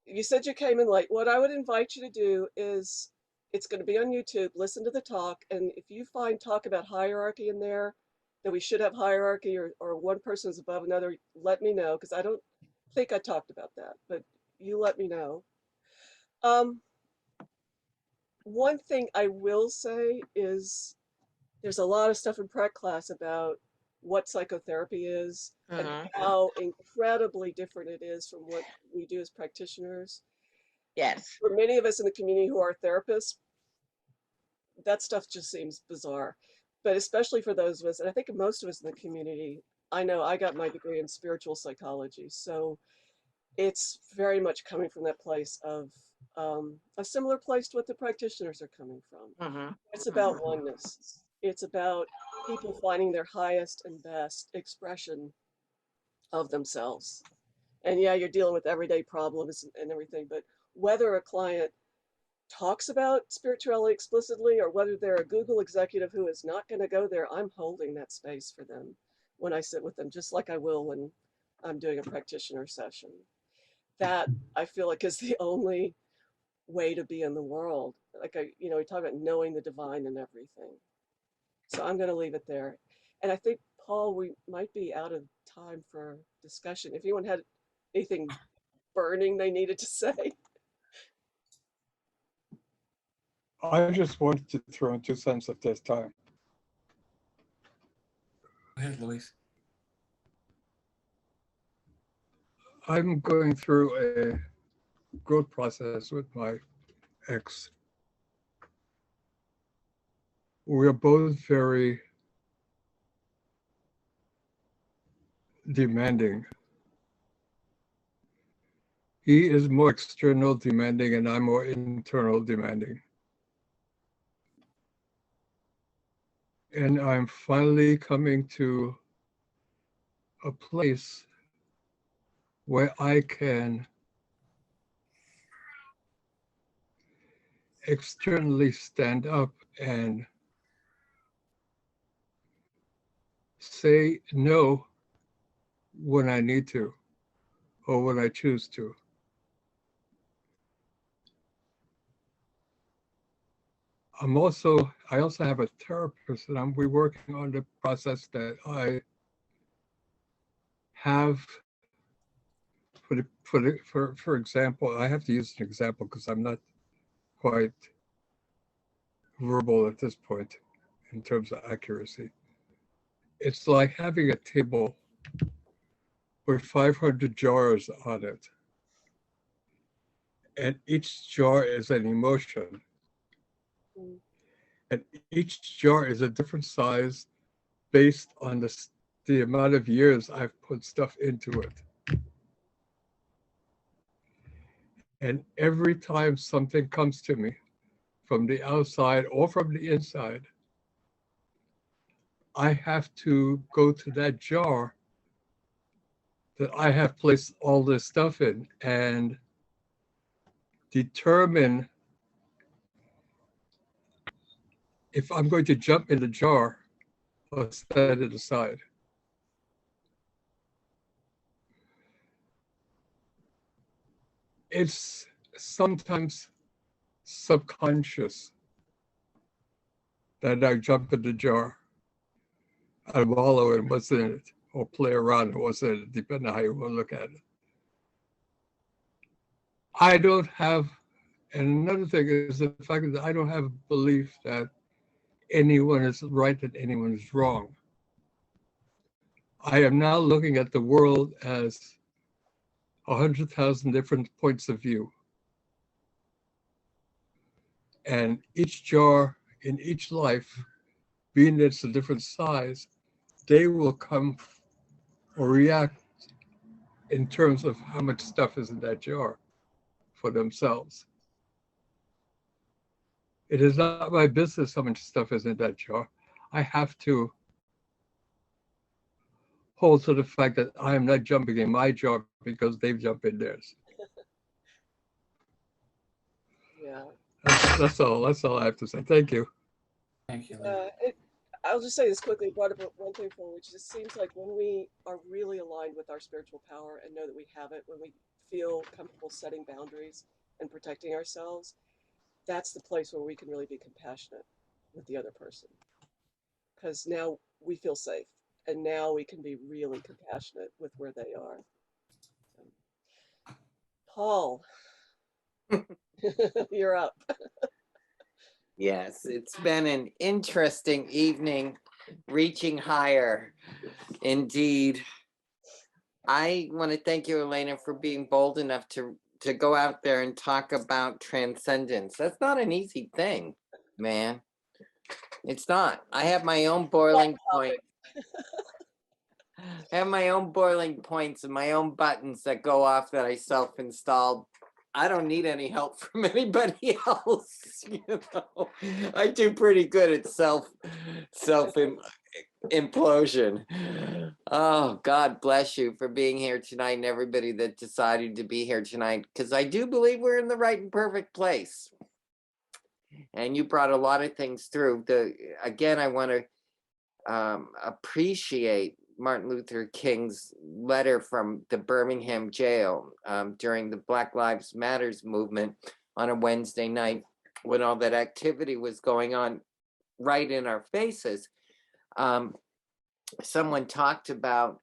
You said you came in late. What I would invite you to do is, it's going to be on YouTube, listen to the talk, and if you find talk about hierarchy in there, that we should have hierarchy or one person is above another, let me know, because I don't think I talked about that, but you let me know. One thing I will say is there's a lot of stuff in prep class about what psychotherapy is and how incredibly different it is from what we do as practitioners. Yes. For many of us in the community who are therapists, that stuff just seems bizarre. But especially for those of us, and I think most of us in the community, I know I got my degree in spiritual psychology. So it's very much coming from that place of a similar place to what the practitioners are coming from. It's about oneness. It's about people finding their highest and best expression of themselves. And yeah, you're dealing with everyday problems and everything, but whether a client talks about spirituality explicitly or whether they're a Google executive who is not going to go there, I'm holding that space for them when I sit with them, just like I will when I'm doing a practitioner session. That I feel like is the only way to be in the world. Like we talk about knowing the divine and everything. So I'm going to leave it there. And I think, Paul, we might be out of time for discussion. If anyone had anything burning they needed to say. I just wanted to throw in 2 cents at this time. Go ahead, Luis. I'm going through a growth process with my ex. We are both very demanding. He is more external demanding and I'm more internal demanding. And I'm finally coming to a place where I can externally stand up and say no when I need to or when I choose to. I also have a therapist and we're working on the process that I have for example, I have to use an example because I'm not quite verbal at this point in terms of accuracy. It's like having a table with 500 jars on it. And each jar is an emotion. And each jar is a different size based on the amount of years I've put stuff into it. And every time something comes to me from the outside or from the inside, I have to go to that jar that I have placed all this stuff in and determine if I'm going to jump in the jar or set it aside. It's sometimes subconscious that I jump in the jar and wallow in what's in it, or play around with what's in it, depending on how you want to look at it. I don't have, and another thing is the fact that I don't have a belief that anyone is right and anyone is wrong. I am now looking at the world as 100,000 different points of view. And each jar in each life, being that it's a different size, they will come or react in terms of how much stuff is in that jar for themselves. It is not my business how much stuff is in that jar. I have to hold to the fact that I am not jumping in my jar because they've jumped in theirs. Yeah. That's all I have to say. Thank you. Thank you. I'll just say this quickly. It brought up one thing for me, which just seems like when we are really aligned with our spiritual power and know that we have it, when we feel comfortable setting boundaries and protecting ourselves, that's the place where we can really be compassionate with the other person. Because now we feel safe, and now we can be really compassionate with where they are. Paul, you're up. Yes, it's been an interesting evening, reaching higher. Indeed. I want to thank you, Alena, for being bold enough to go out there and talk about transcendence. That's not an easy thing, man. It's not. I have my own boiling point. I have my own boiling points and my own buttons that go off that I self-installed. I don't need any help from anybody else. You know, I do pretty good at self implosion. Oh, God bless you for being here tonight, and everybody that decided to be here tonight, because I do believe we're in the right and perfect place. And you brought a lot of things through. Again, I want to appreciate Martin Luther King's letter from the Birmingham jail during the Black Lives Matters movement on a Wednesday night when all that activity was going on right in our faces. Someone talked about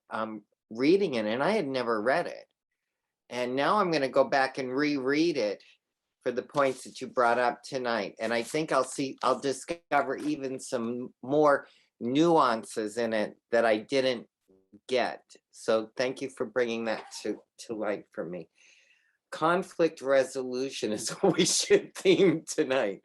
reading it, and I had never read it. And now I'm going to go back and reread it for the points that you brought up tonight. And I think I'll discover even some more nuances in it that I didn't get. So thank you for bringing that to light for me. Conflict resolution is what we should theme tonight.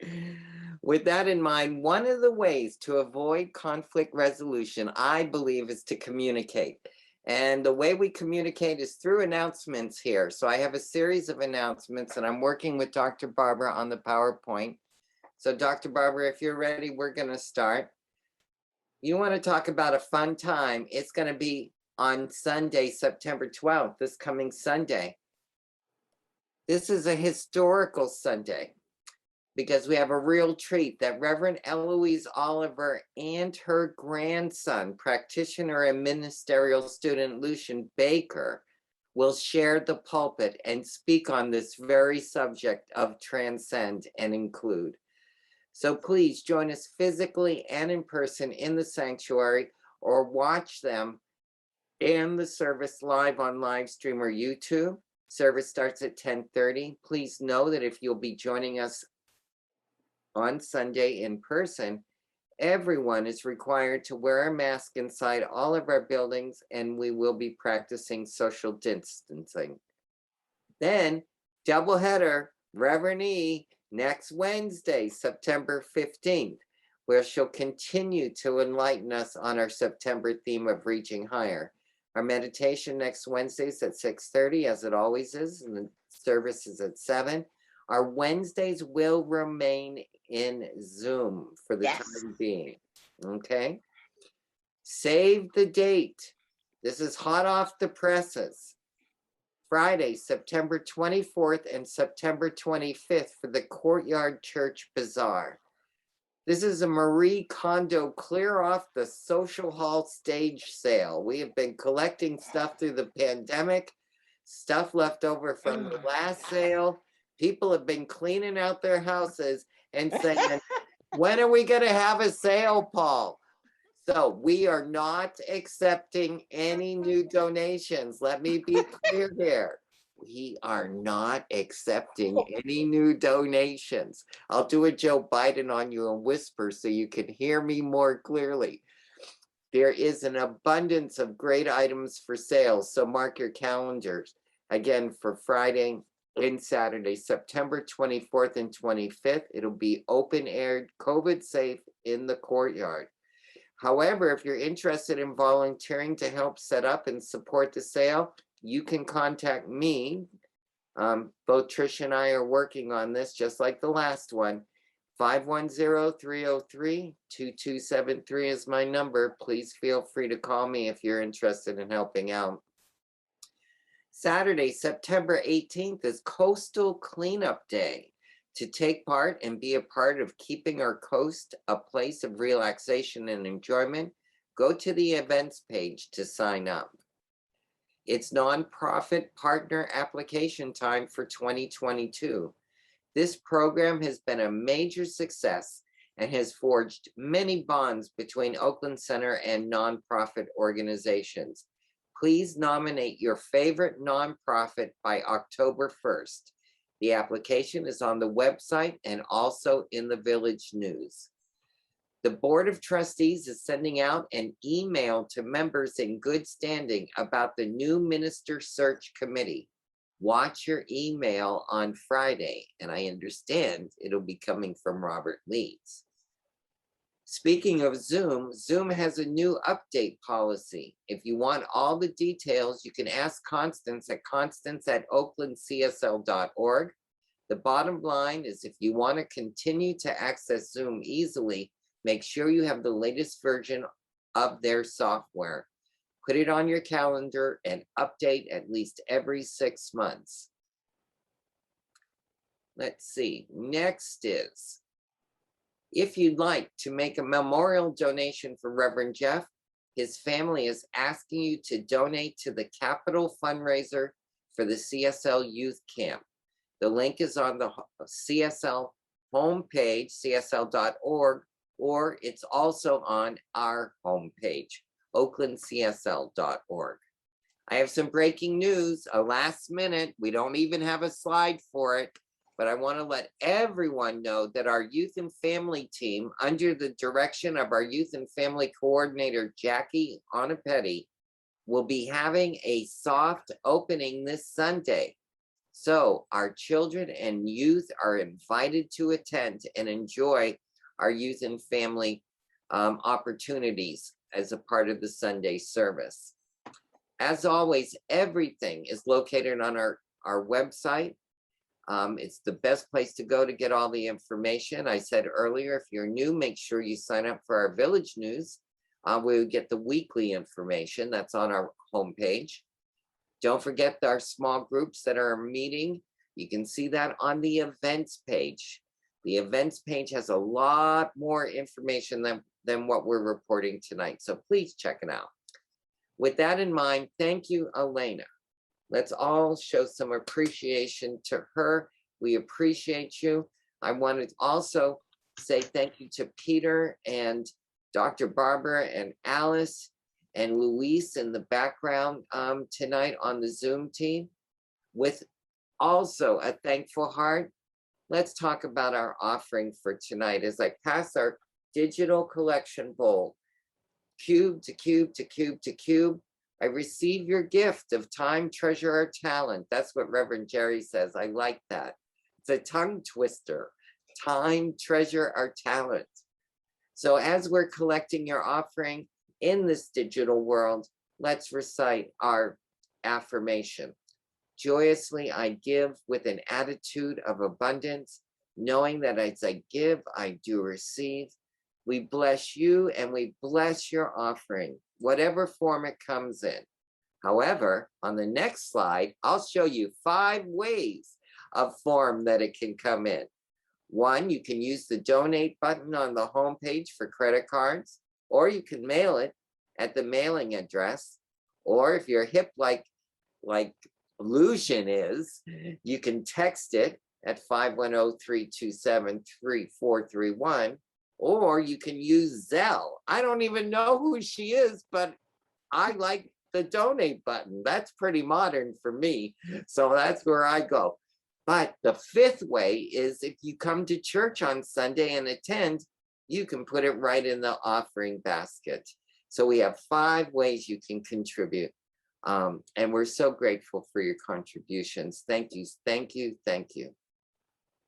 With that in mind, one of the ways to avoid conflict resolution, I believe, is to communicate. And the way we communicate is through announcements here. So I have a series of announcements, and I'm working with Dr. Barbara on the PowerPoint. So Dr. Barbara, if you're ready, we're going to start. You want to talk about a fun time. It's going to be on Sunday, September 12th, this coming Sunday. This is a historical Sunday because we have a real treat that Reverend Eloise Oliver and her grandson, practitioner and ministerial student Lucian Baker, will share the pulpit and speak on this very subject of transcend and include. So please join us physically and in person in the sanctuary, or watch them and the service live on live stream or YouTube. Service starts at 10:30. Please know that if you'll be joining us on Sunday in person, everyone is required to wear a mask inside all of our buildings, and we will be practicing social distancing. Then, doubleheader, Reverend E, next Wednesday, September 15th, where she'll continue to enlighten us on our September theme of reaching higher. Our meditation next Wednesday is at 6:30, as it always is, and the service is at 7. Our Wednesdays will remain in Zoom for the Yes. time being. Okay. Save the date. This is hot off the presses. Friday, September 24th and September 25th for the Courtyard Church Bazaar. This is a Marie Kondo clear off the social hall stage sale. We have been collecting stuff through the pandemic, stuff left over from the last sale. People have been cleaning out their houses and saying, when are we going to have a sale, Paul? So we are not accepting any new donations. Let me be clear here. We are not accepting any new donations. I'll do a Joe Biden on you and whisper so you can hear me more clearly. There is an abundance of great items for sale, so mark your calendars. Again, for Friday and Saturday, September 24th and 25th, it'll be open aired, COVID safe in the courtyard. However, if you're interested in volunteering to help set up and support the sale, you can contact me. Both Trish and I are working on this, just like the last one. 510-303-2273 is my number. Please feel free to call me if you're interested in helping out. Saturday, September 18th is Coastal Cleanup Day. To take part and be a part of keeping our coast a place of relaxation and enjoyment, go to the events page to sign up. It's nonprofit partner application time for 2022. This program has been a major success and has forged many bonds between Oakland Center and nonprofit organizations. Please nominate your favorite nonprofit by October 1st. The application is on the website and also in the Village News. The Board of Trustees is sending out an email to members in good standing about the new Minister Search Committee. Watch your email on Friday, and I understand it'll be coming from Robert Leeds. Speaking of Zoom, Zoom has a new update policy. If you want all the details, you can ask Constance at constance@oaklandcsl.org. The bottom line is if you want to continue to access Zoom easily, make sure you have the latest version of their software. Put it on your calendar and update at least every 6 months. Let's see, next is, if you'd like to make a memorial donation for Reverend Jeff, his family is asking you to donate to the capital fundraiser for the CSL Youth Camp. The link is on the CSL homepage, csl.org, or it's also on our homepage, oaklandcsl.org. I have some breaking news, a last minute. We don't even have a slide for it, but I want to let everyone know that our youth and family team, under the direction of our youth and family coordinator, Jackie Onapetti, will be having a soft opening this Sunday. So our children and youth are invited to attend and enjoy our youth and family opportunities as a part of the Sunday service. As always, everything is located on our website. It's the best place to go to get all the information. I said earlier, if you're new, make sure you sign up for our Village News. We'll get the weekly information that's on our homepage. Don't forget our small groups that are meeting. You can see that on the events page. The events page has a lot more information than what we're reporting tonight. So please check it out. With that in mind, thank you, Alena. Let's all show some appreciation to her. We appreciate you. I want to also say thank you to Peter and Dr. Barbara and Alice and Luis in the background tonight on the Zoom team. With also a thankful heart, let's talk about our offering for tonight as I pass our digital collection bowl, cube to cube to cube to cube. I receive your gift of time, treasure, or talent. That's what Reverend Jerry says. I like that. It's a tongue twister. Time, treasure, or talent. So as we're collecting your offering in this digital world, let's recite our affirmation. Joyously I give with an attitude of abundance, knowing that as I give, I do receive. We bless you and we bless your offering, whatever form it comes in. However, on the next slide, I'll show you 5 ways of form that it can come in. 1, you can use the donate button on the homepage for credit cards, or you can mail it at the mailing address. Or if you're hip like Lucian is, you can text it at 510-327-3431, or you can use Zelle. I don't even know who she is, but I like the donate button. That's pretty modern for me. So that's where I go. But the 5th way is if you come to church on Sunday and attend, you can put it right in the offering basket. So we have 5 ways you can contribute. And we're so grateful for your contributions. Thank you, thank you, thank you.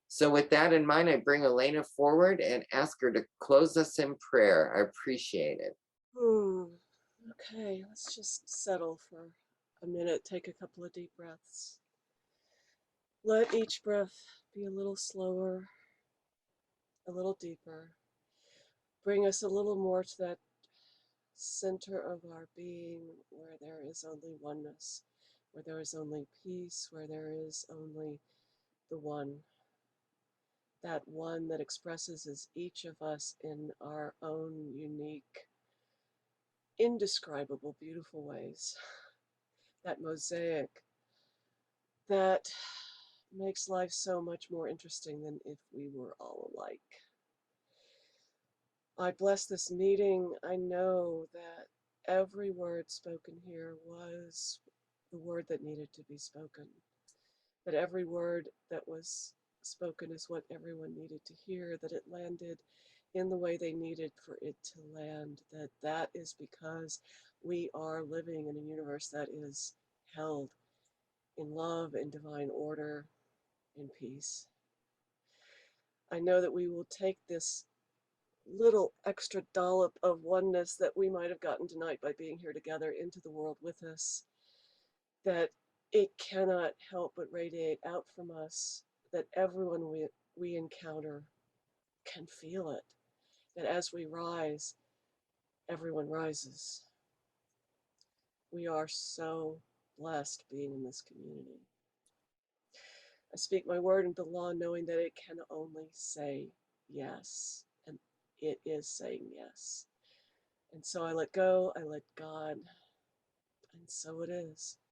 So with that in mind, I bring Alena forward and ask her to close us in prayer. I appreciate it. Okay, let's just settle for a minute. Take a couple of deep breaths. Let each breath be a little slower, a little deeper. Bring us a little more to that center of our being where there is only oneness, where there is only peace, where there is only the one. That one that expresses as each of us in our own unique, indescribable, beautiful ways. That mosaic that makes life so much more interesting than if we were all alike. I bless this meeting. I know that every word spoken here was the word that needed to be spoken. That every word that was spoken is what everyone needed to hear, that it landed in the way they needed for it to land, that is because we are living in a universe that is held in love and divine order and peace. I know that we will take this little extra dollop of oneness that we might have gotten tonight by being here together into the world with us, that it cannot help but radiate out from us, that everyone we encounter can feel it, that as we rise, everyone rises. We are so blessed being in this community. I speak my word into law knowing that it can only say yes, and it is saying yes. And so I let go, I let God, and so it is.